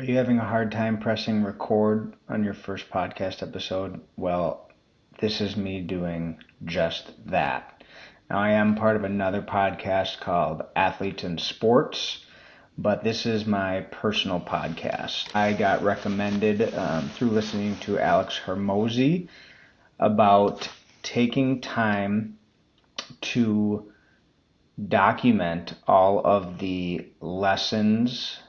Are you having a hard time pressing record on your first podcast episode? Well, this is me doing just that. Now, I am part of another podcast called Athletes in Sports, but this is my personal podcast. I got recommended through listening to Alex Hermosi about taking time to document all of the lessons.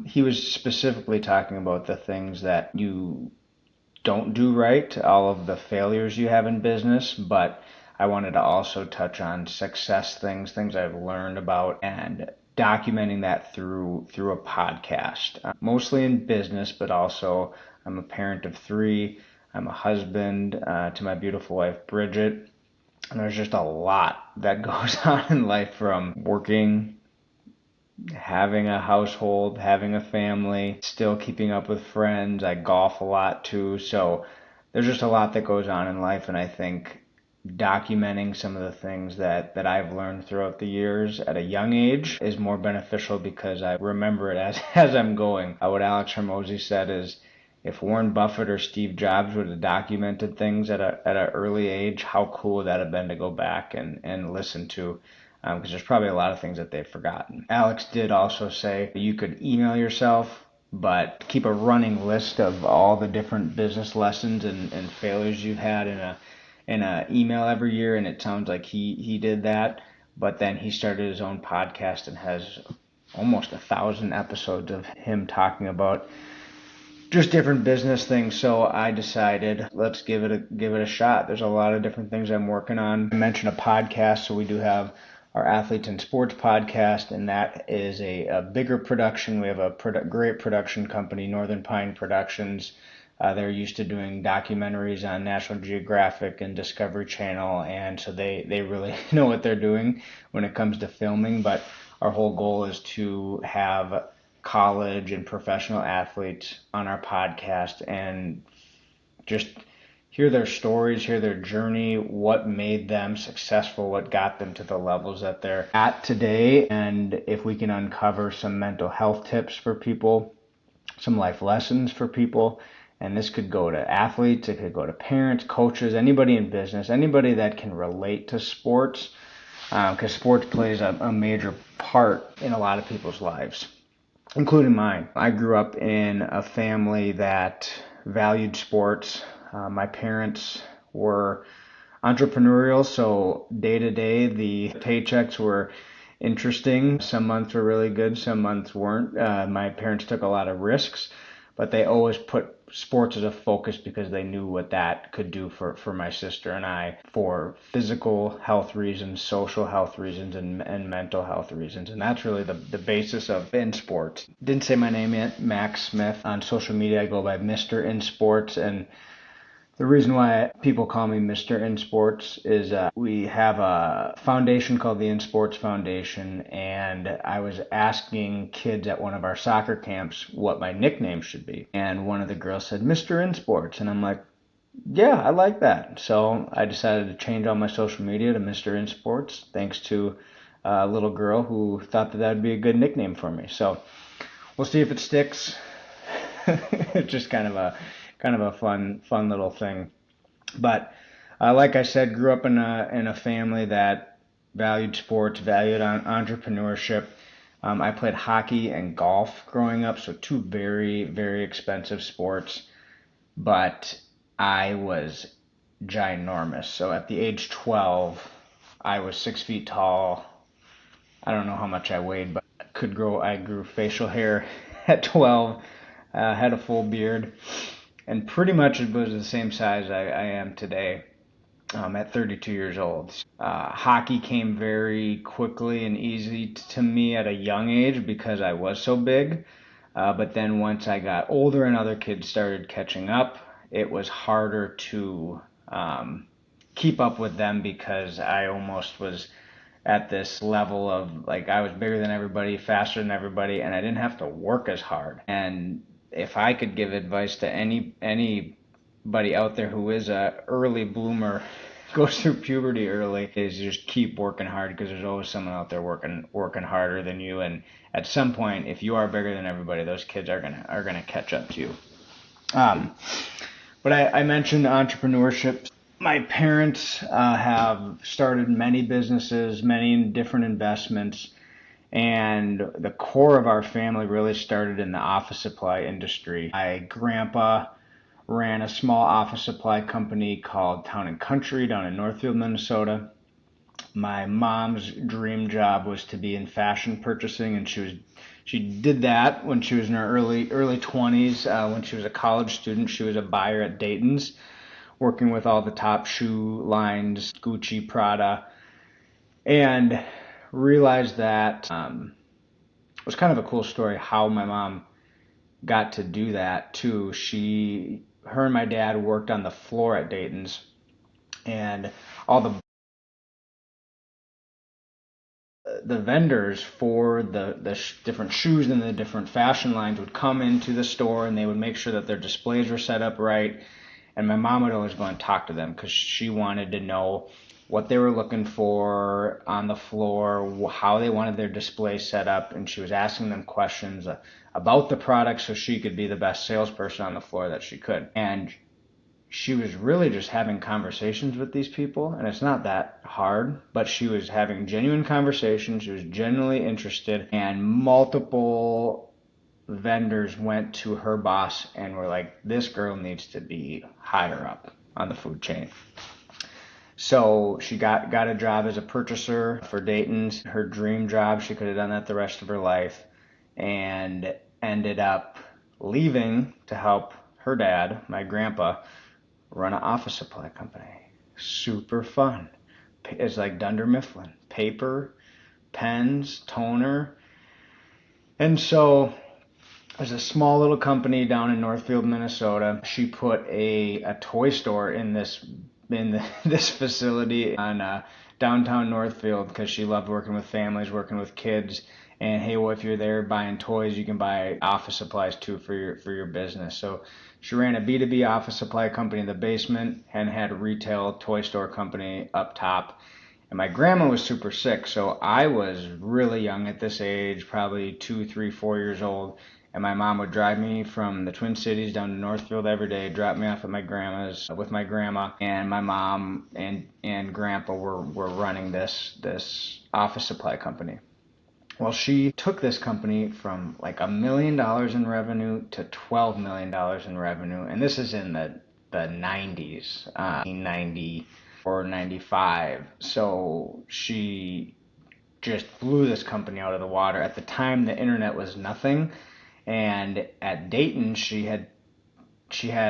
He was specifically talking about the things that you don't do right, all of the failures you have in business, but I wanted to also touch on success things I've learned about, and documenting that through a podcast. Mostly in business, but also I'm a parent of three. I'm a husband to my beautiful wife, Bridget. And there's just a lot that goes on in life, from working, having a household, having a family, still keeping up with friends. I golf a lot too. So there's just a lot that goes on in life. And I think documenting some of the things that I've learned throughout the years at a young age is more beneficial because I remember it as I'm going. What Alex Hermosi said is, if Warren Buffett or Steve Jobs would have documented things at an early age, how cool would that have been to go back and listen to? Because there's probably a lot of things that they've forgotten. Alex did also say you could email yourself, but keep a running list of all the different business lessons and failures you've had in a email every year. And it sounds like he did that, but then he started his own podcast and has almost 1,000 episodes of him talking about just different business things. So I decided, let's give it a shot. There's a lot of different things I'm working on. I mentioned a podcast, so we do have our Athletes in Sports podcast, and that is a bigger production. We have a great production company, Northern Pine Productions. They're used to doing documentaries on National Geographic and Discovery Channel, and so they really know what they're doing when it comes to filming. But our whole goal is to have college and professional athletes on our podcast and just hear their stories, hear their journey, what made them successful, what got them to the levels that they're at today. And if we can uncover some mental health tips for people, some life lessons for people, and this could go to athletes, it could go to parents, coaches, anybody in business, anybody that can relate to sports, because sports plays a major part in a lot of people's lives, including mine. I grew up in a family that valued sports. My parents were entrepreneurial, so day to day the paychecks were interesting. Some months were really good, some months weren't. My parents took a lot of risks, but they always put sports as a focus because they knew what that could do for my sister and I, for physical health reasons, social health reasons, and mental health reasons. And that's really the basis of InSports. Didn't say my name yet, Max Smith. On social media, I go by Mr. InSports, and the reason why people call me Mr. InSports is we have a foundation called the InSports Foundation, and I was asking kids at one of our soccer camps what my nickname should be. And one of the girls said, Mr. InSports. And I'm like, yeah, I like that. So I decided to change all my social media to Mr. InSports, thanks to a little girl who thought that would be a good nickname for me. So we'll see if it sticks. It's just kind of a fun little thing. But like I said, grew up in a family that valued sports, valued entrepreneurship. I played hockey and golf growing up, so two very, very expensive sports. But I was ginormous. So at the age 12, I was 6 feet tall. I don't know how much I weighed, but I grew facial hair at 12, had a full beard, and pretty much it was the same size I am today at 32 years old. Hockey came very quickly and easy to me at a young age because I was so big. But then once I got older and other kids started catching up, it was harder to keep up with them because I almost was at this level of, like, I was bigger than everybody, faster than everybody, and I didn't have to work as hard. And if I could give advice to anybody out there who is a early bloomer goes through puberty early is you just keep working hard, because there's always someone out there working harder than you, and at some point, if you are bigger than everybody, those kids are gonna catch up to you. But I mentioned entrepreneurship. My parents have started many businesses, many different investments, and the core of our family really started in the office supply industry. My grandpa ran a small office supply company called Town and Country down in Northfield, Minnesota. My mom's dream job was to be in fashion purchasing, and she did that when she was in her early 20s. When she was a college student, she was a buyer at Dayton's, working with all the top shoe lines, Gucci, Prada, and realized that it was kind of a cool story how my mom got to do that too. Her and my dad worked on the floor at Dayton's, and all the vendors for the different shoes and the different fashion lines would come into the store, and they would make sure that their displays were set up right. And my mom would always go and talk to them, because she wanted to know what they were looking for on the floor, how they wanted their display set up, and she was asking them questions about the product so she could be the best salesperson on the floor that she could. And she was really just having conversations with these people, and it's not that hard, but she was having genuine conversations. She was genuinely interested, and multiple vendors went to her boss and were like, this girl needs to be higher up on the food chain. So she got a job as a purchaser for Dayton's, her dream job. She could have done that the rest of her life, and ended up leaving to help her dad, my grandpa, run an office supply company. Super fun. It's like Dunder Mifflin. Paper, pens, toner. And so there's a small little company down in Northfield, Minnesota. She put a toy store in this facility on downtown Northfield, because she loved working with families, working with kids. And hey, well, if you're there buying toys, you can buy office supplies too for your business. So she ran a B2B office supply company in the basement and had a retail toy store company up top. And my grandma was super sick, so I was really young at this age, probably 2, 3, 4 years old. And my mom would drive me from the Twin Cities down to Northfield every day, drop me off at my grandma's with my grandma, and my mom and grandpa were running this office supply company. Well, she took this company from like $1 million in revenue to $12 million in revenue, and this is in the 90s, 1994, 95. So she just blew this company out of the water. At the time, the internet was nothing, and at Dayton, she had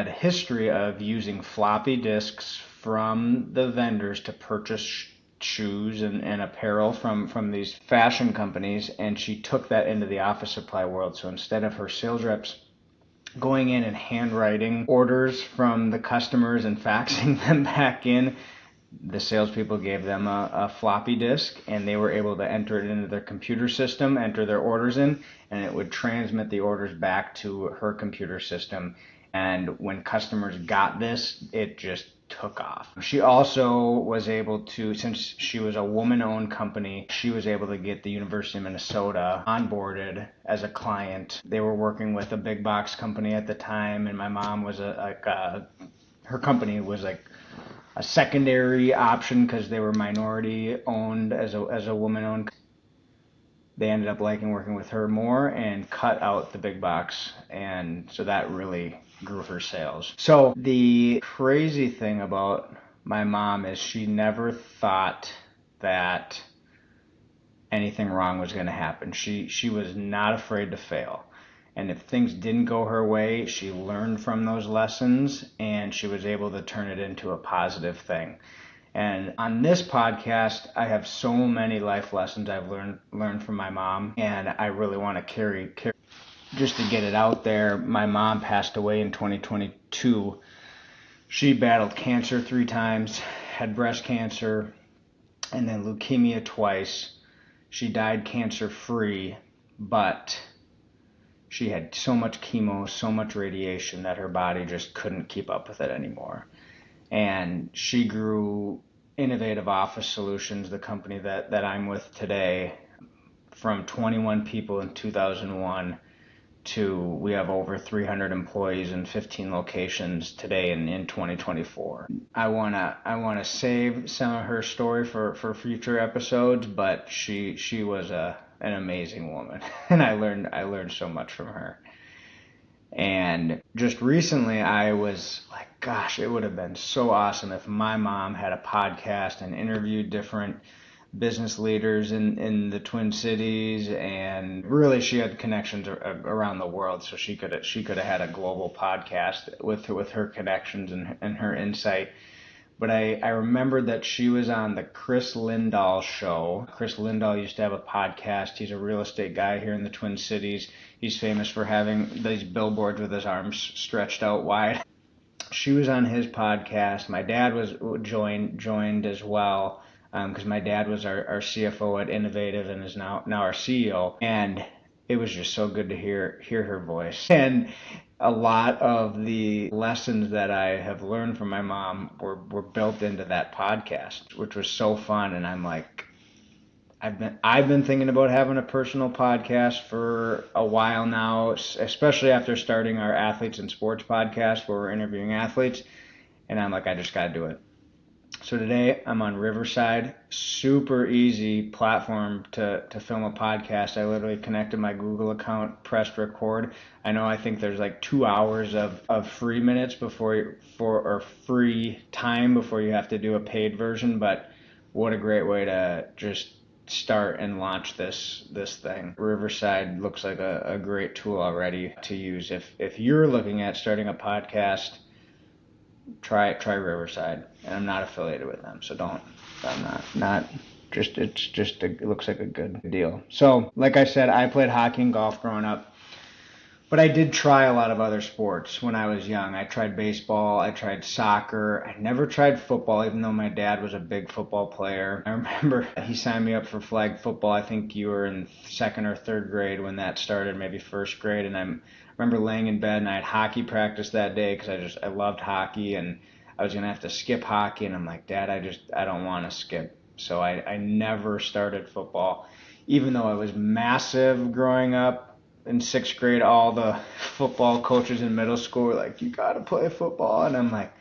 a history of using floppy disks from the vendors to purchase shoes and apparel from these fashion companies, and she took that into the office supply world. So instead of her sales reps going in and handwriting orders from the customers and faxing them back in, the salespeople gave them a floppy disk, and they were able to enter it into their computer system, enter their orders in, and it would transmit the orders back to her computer system. And when customers got this, it just took off. She also was able to, since she was a woman-owned company, she was able to get the University of Minnesota onboarded as a client. They were working with a big box company at the time, and my mom was her company was like a secondary option because they were minority owned as a woman owned. They ended up liking working with her more and cut out the big box, and so that really grew her sales. So the crazy thing about my mom is she never thought that anything wrong was going to happen. She was not afraid to fail. And if things didn't go her way, she learned from those lessons, and she was able to turn it into a positive thing. And on this podcast, I have so many life lessons I've learned from my mom, and I really want to carry just to get it out there. My mom passed away in 2022. She battled cancer 3 times, had breast cancer, and then leukemia twice. She died cancer-free, but she had so much chemo, so much radiation that her body just couldn't keep up with it anymore. And she grew Innovative Office Solutions, the company that I'm with today, from 21 people in 2001 to we have over 300 employees in 15 locations today in 2024. I wanna save some of her story for future episodes, but she was an amazing woman, and I learned so much from her. And just recently, I was like, gosh, it would have been so awesome if my mom had a podcast and interviewed different business leaders in the Twin Cities, and really she had connections around the world, so she could have had a global podcast with her connections and her insight. But I remembered that she was on the Chris Lindahl show. Chris Lindahl used to have a podcast. He's a real estate guy here in the Twin Cities. He's famous for having these billboards with his arms stretched out wide. She was on his podcast. My dad was joined as well, because my dad was our CFO at Innovative and is now our CEO. And it was just so good to hear her voice. And a lot of the lessons that I have learned from my mom were built into that podcast, which was so fun. And I'm like, I've been thinking about having a personal podcast for a while now, especially after starting our Athletes in Sports podcast where we're interviewing athletes. And I'm like, I just got to do it. So today I'm on Riverside, super easy platform to film a podcast. I literally connected my Google account, pressed record. I think there's like 2 hours of free minutes or free time before you have to do a paid version, but what a great way to just start and launch this thing. Riverside looks like a great tool already to use. If you're looking at starting a podcast, try Riverside, and I'm not affiliated with them, so don't. I'm not. It looks like a good deal. So, like I said, I played hockey and golf growing up, but I did try a lot of other sports when I was young. I tried baseball, I tried soccer, I never tried football, even though my dad was a big football player. I remember he signed me up for flag football. I think you were in second or third grade when that started, maybe first grade, and I remember laying in bed and I had hockey practice that day because I loved hockey, and I was gonna have to skip hockey, and I'm like, Dad, I don't want to skip. So I never started football, even though I was massive growing up. In sixth grade, all the football coaches in middle school were like, you gotta play football, and I'm like,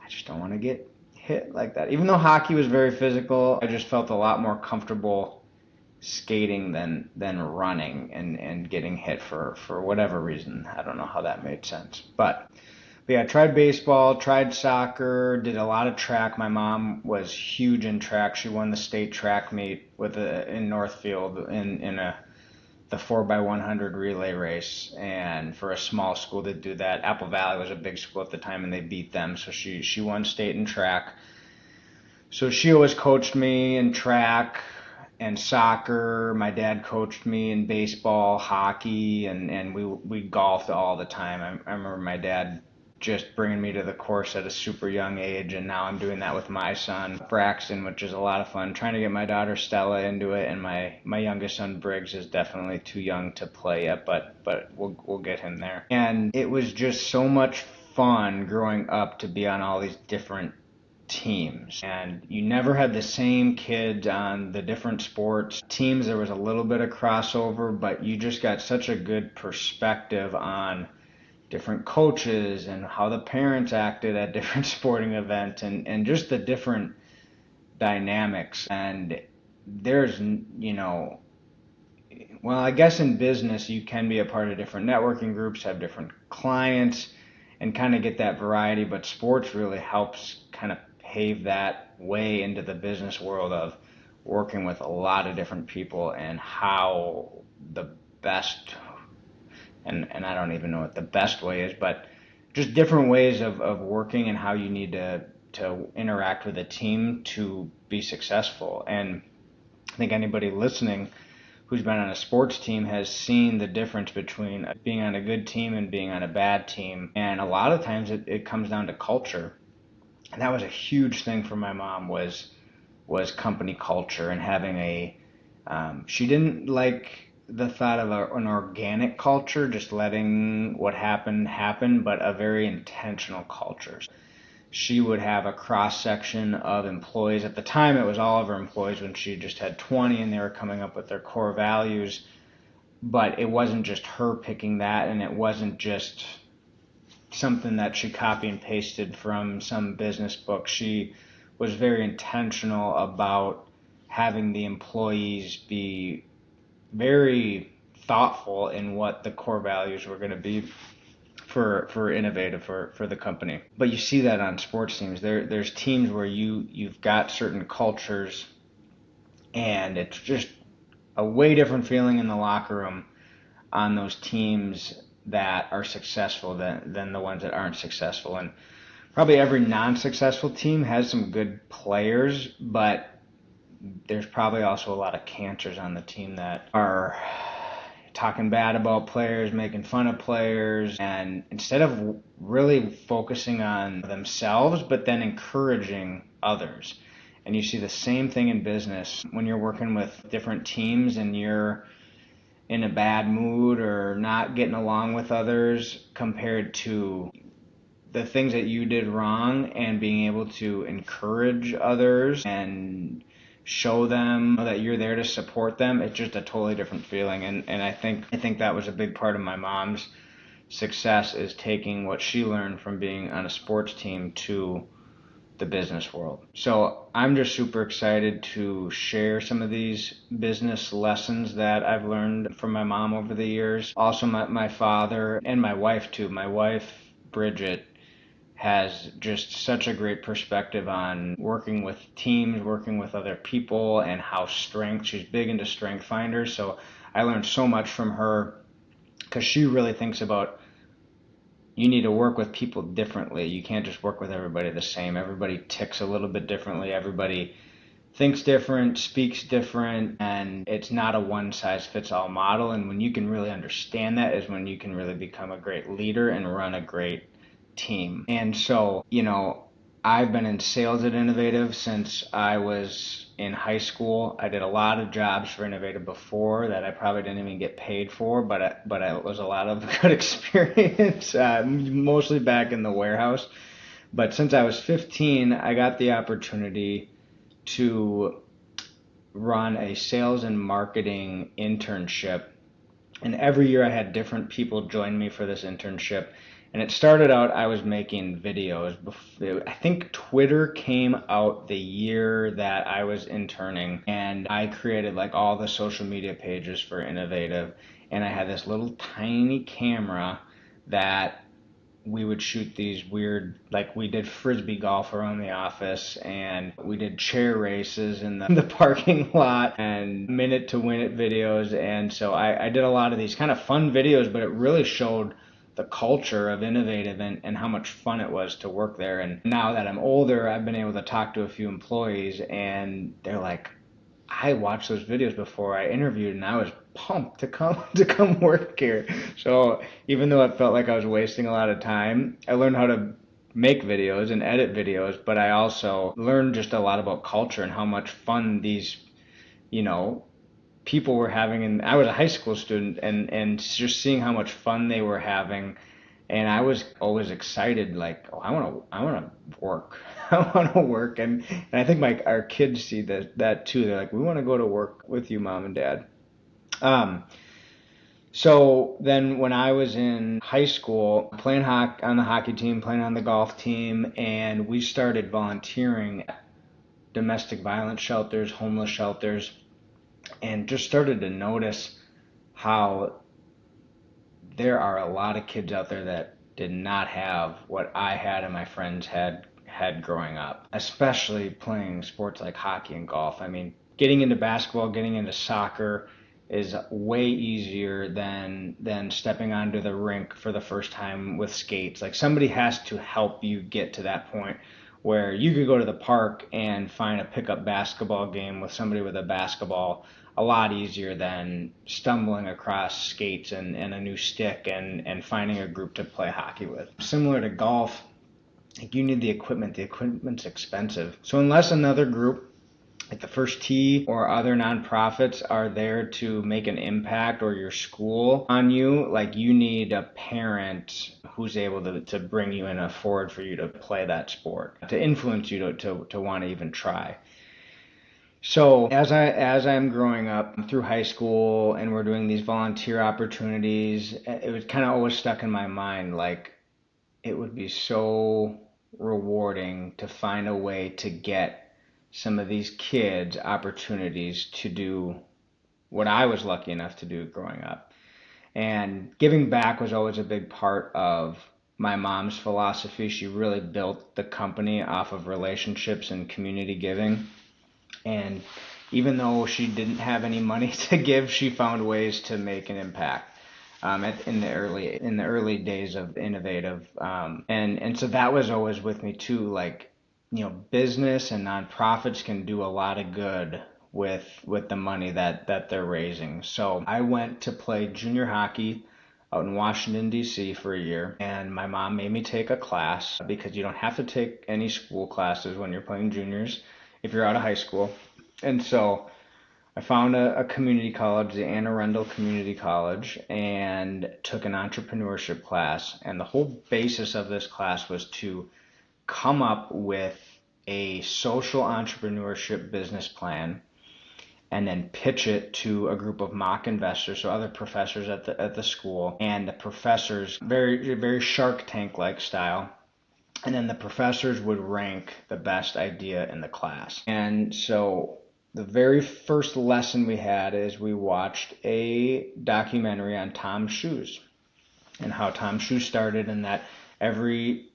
I just don't want to get hit like that. Even though hockey was very physical, I just felt a lot more comfortable skating than running and getting hit for whatever reason. I don't know how that made sense. But yeah, I tried baseball, tried soccer, did a lot of track. My mom was huge in track. She won the state track meet in Northfield in the 4x100 relay race, and for a small school to do that. Apple Valley was a big school at the time, and they beat them, so she won state in track. So she always coached me in track and soccer. My dad coached me in baseball, hockey, and we golfed all the time. I remember my dad just bringing me to the course at a super young age, and now I'm doing that with my son Braxton, which is a lot of fun. Trying to get my daughter Stella into it, and my youngest son Briggs is definitely too young to play yet, but we'll get him there. And it was just so much fun growing up to be on all these different teams, and you never had the same kids on the different sports teams. There was a little bit of crossover, but you just got such a good perspective on different coaches and how the parents acted at different sporting events, and just the different dynamics. And there's, well, I guess in business you can be a part of different networking groups, have different clients, and kind of get that variety, but sports really helps kind of pave that way into the business world of working with a lot of different people, and how the best, and I don't even know what the best way is, but just different ways of working and how you need to interact with a team to be successful. And I think anybody listening who's been on a sports team has seen the difference between being on a good team and being on a bad team. And a lot of times it comes down to culture. And that was a huge thing for my mom, was company culture, and having she didn't like the thought of an organic culture, just letting what happened happen, but a very intentional culture. she would have a cross section of employees. At the time, it was all of her employees when she just had 20 and they were coming up with their core values. But it wasn't just her picking that, and it wasn't just something that she copy and pasted from some business book. She was very intentional about having the employees be very thoughtful in what the core values were going to be for innovative for the company. But you see that on sports teams. There's teams where you've got certain cultures, and it's just a way different feeling in the locker room on those teams that are successful than the ones that aren't successful. And probably every non-successful team has some good players, but there's probably also a lot of cancers on the team that are talking bad about players, making fun of players, and instead of really focusing on themselves, but then encouraging others. And you see the same thing in business when you're working with different teams and you're in a bad mood or not getting along with others, compared to the things that you did wrong and being able to encourage others and show them that you're there to support them. It's just a totally different feeling. And I think that was a big part of my mom's success, is taking what she learned from being on a sports team to the business world. So I'm just super excited to share some of these business lessons that I've learned from my mom over the years. Also my father and my wife too. My wife, Bridget, has just such a great perspective on working with teams, working with other people, and how she's big into strength finders. So I learned so much from her, because she really thinks about, you need to work with people differently. You can't just work with everybody the same. Everybody ticks a little bit differently. Everybody thinks different, speaks different, and it's not a one-size-fits-all model. And when you can really understand that is when you can really become a great leader and run a great team. And so, I've been in sales at Innovative since I was in high school. I did a lot of jobs for Innovative before that I probably didn't even get paid for, but it was a lot of good experience, mostly back in the warehouse. But since I was 15, I got the opportunity to run a sales and marketing internship. And every year I had different people join me for this internship. And it started out, I was making videos. I think Twitter came out the year that I was interning, and I created like all the social media pages for Innovative. And I had this little tiny camera that we would shoot these weird, like we did frisbee golf around the office, and we did chair races in the parking lot, and minute to win it videos. And so I did a lot of these kind of fun videos, but it really showed the culture of Innovative and how much fun it was to work there. And now that I'm older, I've been able to talk to a few employees, and they're like, I watched those videos before I interviewed, and I was pumped to come work here. So even though it felt like I was wasting a lot of time, I learned how to make videos and edit videos, but I also learned just a lot about culture and how much fun these, people were having. And I was a high school student, and just seeing how much fun they were having, and I was always excited, like, oh, I want to work. I want to work. And I think our kids see that too. They're like, we want to go to work with you, Mom and Dad. So then when I was in high school, playing on the hockey team, playing on the golf team, and we started volunteering at domestic violence shelters, homeless shelters, and just started to notice how there are a lot of kids out there that did not have what I had and my friends had growing up, especially playing sports like hockey and golf. I mean, getting into basketball, getting into soccer is way easier than stepping onto the rink for the first time with skates. Like, somebody has to help you get to that point where you could go to the park and find a pickup basketball game with somebody with a basketball a lot easier than stumbling across skates and a new stick and finding a group to play hockey with. Similar to golf, you need the equipment. The equipment's expensive. So unless another group Like the First Tee or other nonprofits are there to make an impact, or your school on you, like you need a parent who's able to bring you and afford for you to play that sport, to influence you to want to even try. So as I'm growing up through high school and we're doing these volunteer opportunities, it was kind of always stuck in my mind, like it would be so rewarding to find a way to get some of these kids opportunities to do what I was lucky enough to do growing up. And giving back was always a big part of my mom's philosophy. She really built the company off of relationships and community giving. And even though she didn't have any money to give, she found ways to make an impact. In the early days of Innovative, and so that was always with me too. Like, business and nonprofits can do a lot of good with the money that they're raising. So I went to play junior hockey out in Washington, D.C. for a year, and my mom made me take a class because you don't have to take any school classes when you're playing juniors if you're out of high school. And so I found a community college, the Anne Arundel Community College, and took an entrepreneurship class. And the whole basis of this class was to come up with a social entrepreneurship business plan and then pitch it to a group of mock investors, so other professors at the school. And the professors, very, very Shark Tank-like style, and then the professors would rank the best idea in the class. And so the very first lesson we had is we watched a documentary on Tom's shoes and how Tom's shoes started, and that every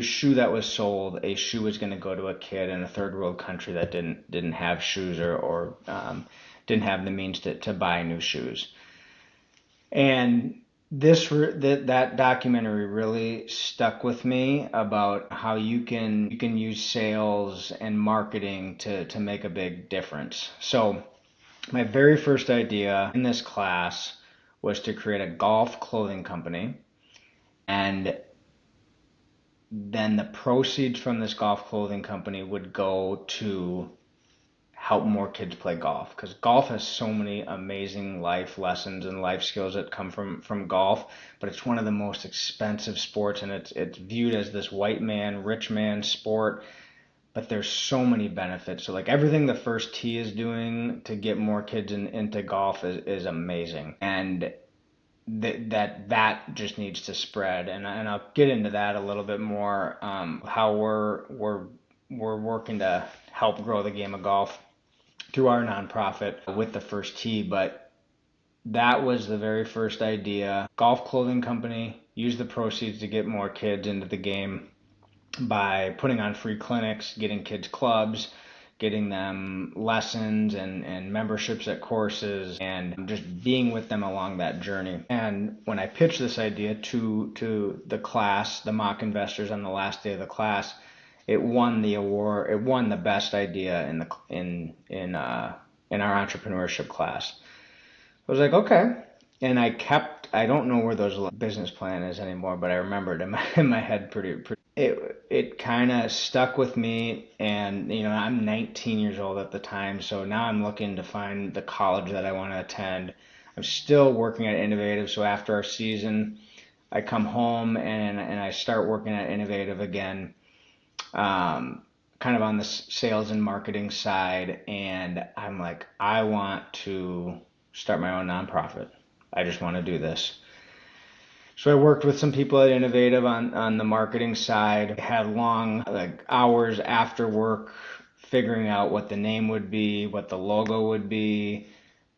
shoe that was sold, a shoe was going to go to a kid in a third world country that didn't have shoes or didn't have the means to buy new shoes. And that documentary really stuck with me about how you can use sales and marketing to make a big difference. So my very first idea in this class was to create a golf clothing company, and then the proceeds from this golf clothing company would go to help more kids play golf, because golf has so many amazing life lessons and life skills that come from golf, but it's one of the most expensive sports, and it's viewed as this white man, rich man sport, but there's so many benefits. So like everything the First Tee is doing to get more kids into golf is amazing, and that just needs to spread, and I'll get into that a little bit more, how we're working to help grow the game of golf through our nonprofit with the First Tee. But that was the very first idea. Golf clothing company, use the proceeds to get more kids into the game by putting on free clinics, getting kids clubs, getting them lessons and memberships at courses, and just being with them along that journey. And when I pitched this idea to the class, the mock investors, on the last day of the class, it won the award. It won the best idea in our entrepreneurship class. I was like, okay. And I don't know where those business plan is anymore, but I remember it in my head pretty. It kind of stuck with me, and I'm 19 years old at the time, so now I'm looking to find the college that I want to attend. I'm still working at Innovative, so after our season, I come home and I start working at Innovative again, kind of on the sales and marketing side, and I'm like, I want to start my own nonprofit. I just want to do this. So I worked with some people at Innovative on the marketing side. I had long hours after work figuring out what the name would be, what the logo would be,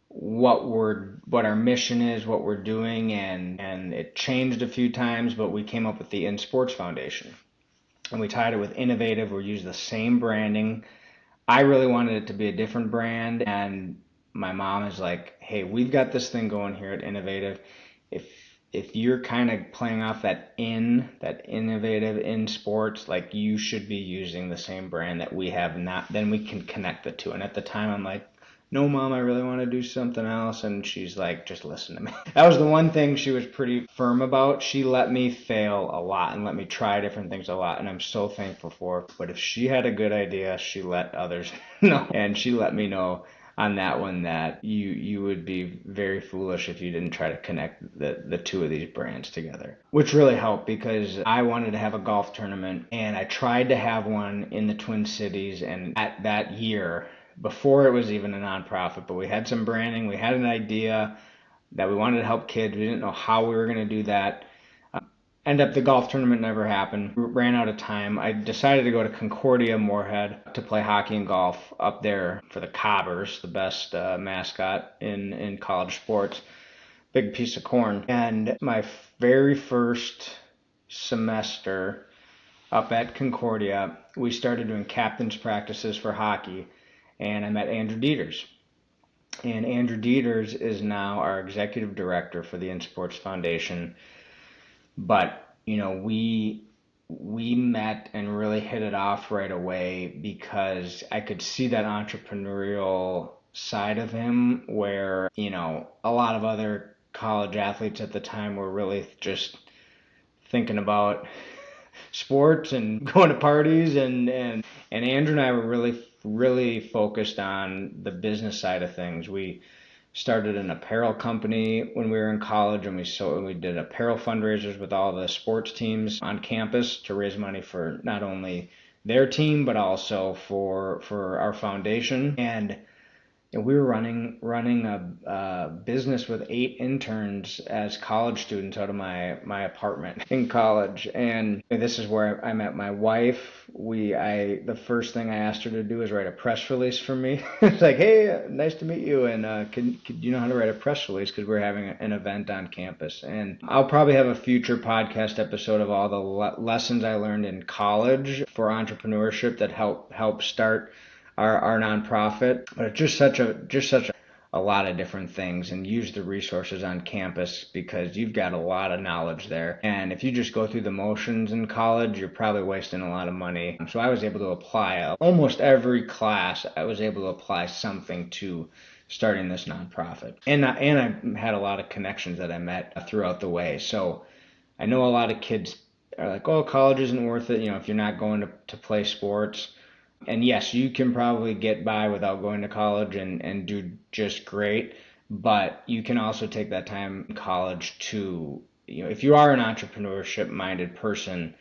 what our mission is, what we're doing, and it changed a few times, but we came up with the InSports Foundation. And we tied it with Innovative. We used the same branding. I really wanted it to be a different brand, and my mom is like, hey, we've got this thing going here at Innovative. If you're kind of playing off that Innovative in sports, like, you should be using the same brand that we have, then we can connect the two. And at the time, I'm like, no, Mom, I really want to do something else. And she's like, just listen to me. That was the one thing she was pretty firm about. She let me fail a lot and let me try different things a lot. And I'm so thankful for it. But if she had a good idea, she let others know. And she let me know on that one that you would be very foolish if you didn't try to connect the two of these brands together, which really helped because I wanted to have a golf tournament and I tried to have one in the Twin Cities. And at that year, before it was even a nonprofit, but we had some branding, we had an idea that we wanted to help kids. We didn't know how we were going to do that. End up the golf tournament never happened. We ran out of time. I decided to go to Concordia, Moorhead, to play hockey and golf up there for the Cobbers, the best mascot in college sports. Big piece of corn. And my very first semester up at Concordia, we started doing captain's practices for hockey. And I met Andrew Dieters. And Andrew Dieters is now our executive director for the InSports Foundation. But, we met and really hit it off right away because I could see that entrepreneurial side of him where, a lot of other college athletes at the time were really just thinking about sports and going to parties and Andrew and I were really focused on the business side of things. We started an apparel company when we were in college, and we did apparel fundraisers with all the sports teams on campus to raise money for not only their team but also for our foundation. And we were running a business with 8 interns as college students out of my apartment in college. And this is where I met my wife. The first thing I asked her to do is write a press release for me. It's like, hey, nice to meet you. And could you know how to write a press release? Because we're having an event on campus. And I'll probably have a future podcast episode of all the lessons I learned in college for entrepreneurship that help start our nonprofit. But it's just such a lot of different things, and use the resources on campus because you've got a lot of knowledge there. And if you just go through the motions in college, you're probably wasting a lot of money. So I was able to apply almost every class. I was able to apply something to starting this nonprofit. And I had a lot of connections that I met throughout the way. So I know a lot of kids are like, oh, college isn't worth it, if you're not going to play sports. And yes, you can probably get by without going to college and do just great, but you can also take that time in college to, if you are an entrepreneurship-minded person,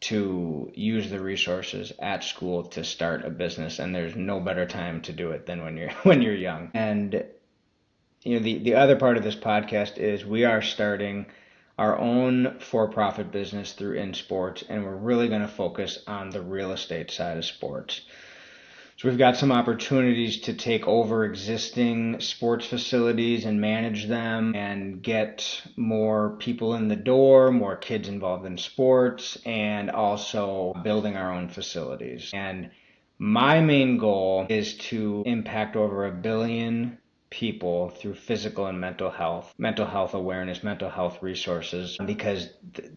to use the resources at school to start a business. And there's no better time to do it than when you're young. And the other part of this podcast is we are starting our own for-profit business through InSports, and we're really going to focus on the real estate side of sports. So we've got some opportunities to take over existing sports facilities and manage them and get more people in the door, more kids involved in sports, and also building our own facilities. And my main goal is to impact over 1 billion people through physical and mental health awareness, mental health resources, because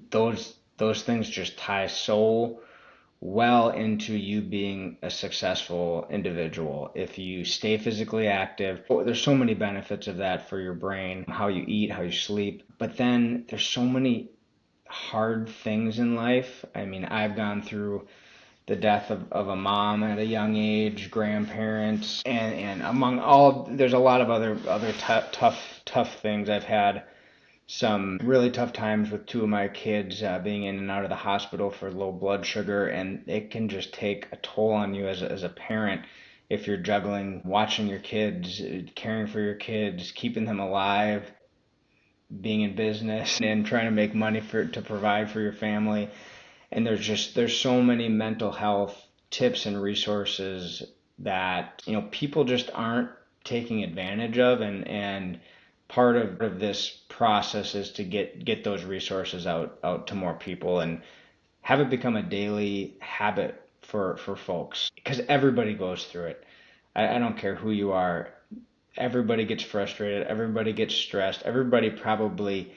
those things just tie so well into you being a successful individual. If you stay physically active, there's so many benefits of that for your brain, how you eat, how you sleep. But then there's so many hard things in life. I mean, I've gone through the death of a mom at a young age, grandparents, and among all, there's a lot of other tough things. I've had some really tough times with 2 of my kids being in and out of the hospital for low blood sugar, and it can just take a toll on you as a parent if you're juggling watching your kids, caring for your kids, keeping them alive, being in business, and trying to make money to provide for your family. And there's so many mental health tips and resources that people just aren't taking advantage of, and part of this process is to get those resources out to more people and have it become a daily habit for folks, because everybody goes through it. I don't care who you are. Everybody gets frustrated. Everybody gets stressed. Everybody probably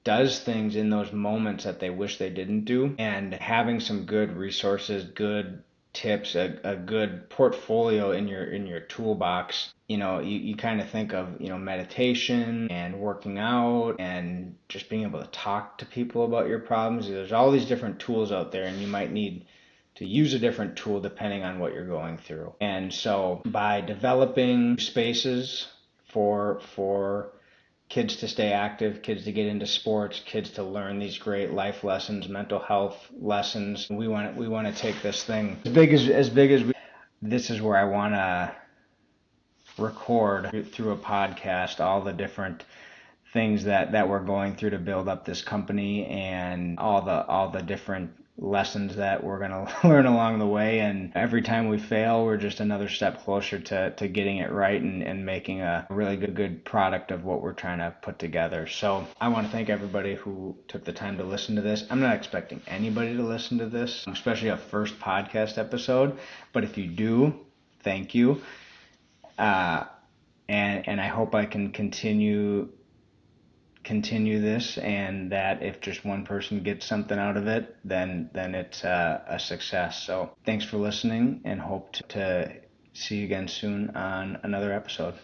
does things in those moments that they wish they didn't do. And having some good resources, good tips, a good portfolio in your toolbox. You kind of think of, meditation and working out and just being able to talk to people about your problems. There's all these different tools out there, and you might need to use a different tool depending on what you're going through. And so by developing spaces for kids to stay active, kids to get into sports, kids to learn these great life lessons, mental health lessons. We want to take this thing as big as we. This is where I want to record through a podcast all the different things that we're going through to build up this company, and all the different lessons that we're going to learn along the way. And every time we fail, we're just another step closer to getting it right and making a really good product of what we're trying to put together. So I want to thank everybody who took the time to listen to this. I'm not expecting anybody to listen to this, especially a first podcast episode, but if you do, thank you. And I hope I can continue this, and that if just one person gets something out of it, then it's a success. So thanks for listening, and hope to see you again soon on another episode.